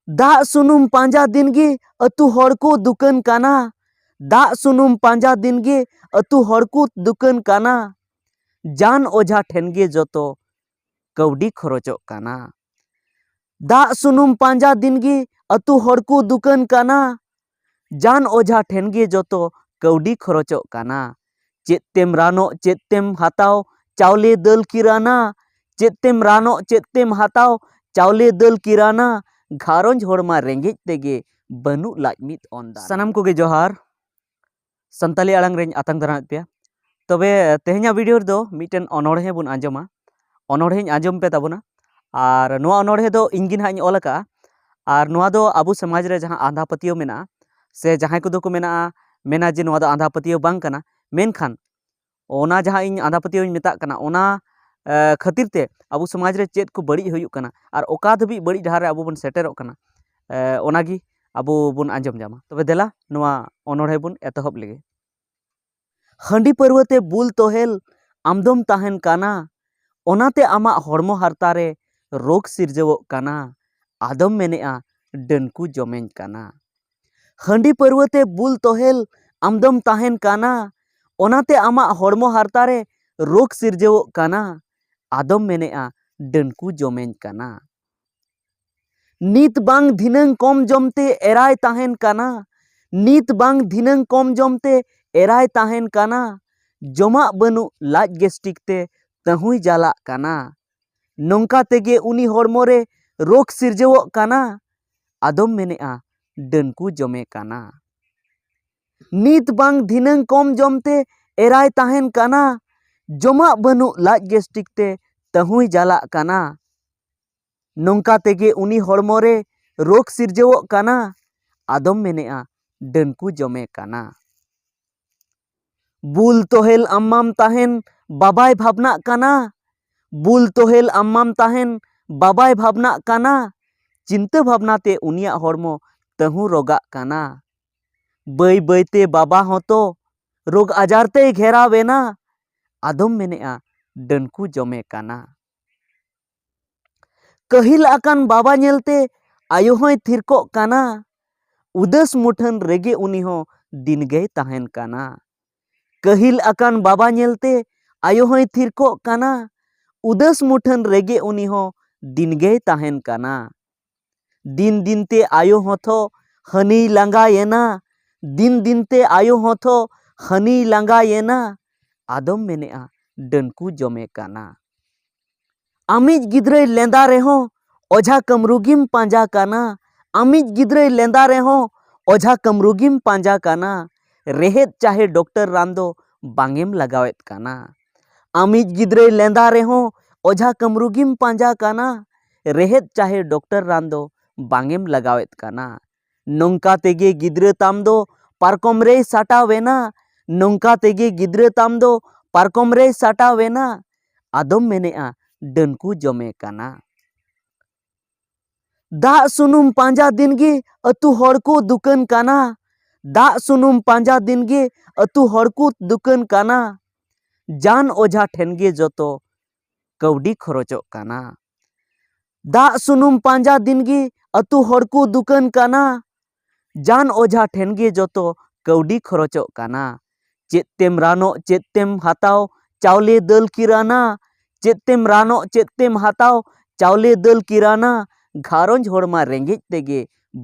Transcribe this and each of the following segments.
दाग सुनुम पांजा दिन गे अतु हर को दुकान काना। दाग सुनुम पांजा दिन गे अतु हर को दुकान काना। जान ओझा ठेन गे जोतो कौडी खरचोग काना। दाग सुनुम पांजा दिन गे अतु हर को दुकान काना। जान ओझा ठेन गे जोतो कौडी खरचोग काना। चेद तेम रानो चेद तेम हाताव चावले दल किराना। चेद तेम रानो चेद तेम हाताव चावले दल किराना। घारोंज होड़मा रेंगेज तेगे बनु लाज मित ओंदा। सनाम कोगे जोहार संताली आड़ांग रेंज आतंग दराज पे तबे तेहेኛ वीडियो दो मिटन अनोढ़े बुन आंजमा अनोढ़ेñ आंजम पे ताबुना और नोआ अनोढ़े दो इंगिन हाñ ऑल का और नोआ दो आबू समाज रे जहां आंधा पतियो मेना से जहां को दो को मेना मेना जे नोआ दो आंधा पतियो बांग कना मेनखान ओना जहां इन आंधा पतियो मेता कना ओना खातिर ते आबू समाज रे चेद को बड़ी हुयुक कना और ओका धबी बड़ी डहार रे आबू बन सेटेरोक कना ओनागी आबू बुन आंजम जामा। तबे देला नोआ अनोढ़े बुन एतहब लेगे। हंडी पर्वते बुल तोहेल आमदम ताहेन काना। ओनाते आमा हड़मो हारता रे रोग सिरजवोग काना। आदम मेनेआ डनकू जमें काना। हंडी पर्वते बुल तोहेल आमदम ताहेन काना। ओनाते आमा हड़मो हारता रे रोग सिरजवोग काना। आदम मेनेआ डनकू जमें काना। नीत बांग धिनंग कम जमते एराय ताहेन काना। नीत बांग धिनंग कम जमते एराय ताहेन काना। जमा बनु लाज गेस्टिक ते तहुई जाला काना। नोंका तेगे उनी हड़मो रे रोग सिरजवोग काना। आदम मेनेआ डनकू जमे काना। नीत बांग धिनंग कम जमते एराय ताहेन काना। जमा बनु लाज गेस्टिक ते तहुई जाला काना। नोंका तेगे उनी हड़मो रे रोग सिरजवोग काना। आदम मेनेआ डनकू जमे काना। बुल तोहेल अम्माम ताहेन बाबाय भावना काना। बुल तोहेल अम्माम ताहेन बाबाय भावना काना। चिंता भावना ते उनिया हड़मो तहु रोगा काना। बई बईते बाबा होतो रोग आजार ते घेरावेना। आदम मेनेआ डनकू जमे काना। कहिल आकान बाबा नेलते आयो होय थिरको काना। उदस मुठन रेगे उनी हो दिन गए ताहेन काना। कहिल आकान बाबा नेलते आयो होय थिरको काना। उदस मुठन रेगे उनी हो दिन गए ताहेन काना। दिन दिनते आयो होथो हनी लांगा येना। दिन दिनते आयो होथो हनी लांगा येना। आदम मेनेआ डनकू जमे काना। आमिज गिद्रय लेंदा रेहो ओझा कमरुगिम पांजा काना। आमिज गिद्रय लेंदा रेहो ओझा कमरुगिम पांजा काना। रेहेद चाहे डॉक्टर रांदो बांगेम लगावेत काना। आमिज गिद्रय लेंदा रेहो ओझा कमरुगिम पांजा काना। रेहेद चाहे डॉक्टर रांदो बांगेम लगावेत काना। नोंका तेगे गिद्र ताम दो पारकम रे साटावेना। नोंका तेगे गिद्र ताम दो पारकम रे साटावेना। आदम मेनेआ डनकू जमे काना। दाग सुनुम पांजा दिन गे अतु हड़ को दुकान काना। दाग सुनुम पांजा दिन गे अतु हड़ को दुकान काना। जान ओझा ठेन गे जोतो कौडी खरचोग काना। दाग सुनुम पांजा दिन गे अतु हड़ को दुकान काना। जान ओझा ठेन गे जोतो कौडी खरचोग काना। चेद तेम रानो चेद तेम हाताव चावले दल किराना। चेद तेम रानो चेद तेम हाताव चावले दल किराना। घारोंज होड़मा रेंगेज तेगे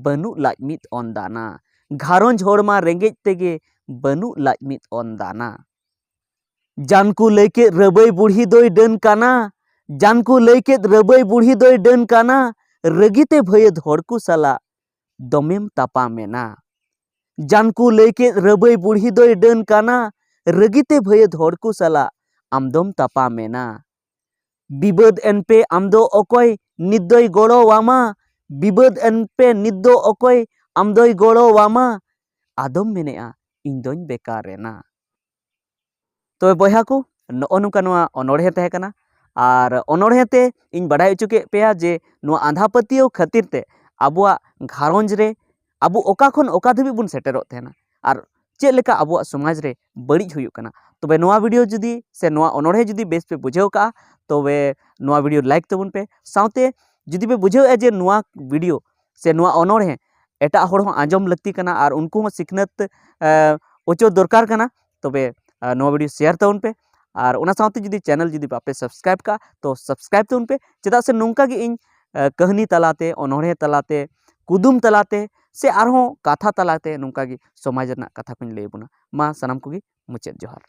बनु लाज मित ओंदाना। घारोंज होड़मा रेंगेज तेगे बनु लाज मित ओंदाना। जानकू लैके रबई बुढ़ी दोय डन काना। जानकू लैके रबई बुढ़ी दोय डन काना। रगीते भयद हड़कू साला दमेम तापामेना। जानकू लैके रबई बुढ़ी दोय डन काना। रगीते भयद हड़कू साला आमदम तापामेना। बिबद एनपे आमदो अकोय निदोय गोड़ो वामा। बिबद एनपे निदो अकोय आमदोय गोड़ो वामा। आदम मेनेआ इंदोñ बेकारेना। तो बयहा को नोआ नोंका नोआ अनोढ़े तहे कना और अनोढ़े ते इन बाडाय उचु के पेया जे नोआ आंधा पतियो खातिर ते आबुआ घारोंज रे आबू ओका खन ओका धबी बुन सेटेरोग तहेना और चेद लेका आबुआ समाज रे बड़ी हुयुग कना। तबे नोआ वीडियो जुदी से नोआ अनोढ़े जुदी बेस पे बुझेव का तबे नोआ वीडियो लाइक तबुन पे साउते जुदी पे बुझेव जे नोआ वीडियो से नोआ अनोढ़े एटा हर हों आंजम लगती कना और उनको हों सिखनत ओचो दरकार कना। तबे नोआ वीडियो शेयर ताउन पे और उना साउते जुदी चैनल जुदी बापे सब्सक्राइब का तो सब्सक्राइब ताउन पे चेदा से नोंका गे इन कहानी तलाते अनोढ़े तलाते कुदुम तलाते से आरहों कथा तलाते नोंका गे समाज रना कथा कोनी लई बुना मा सनाम कोगी मुचाद जोहार।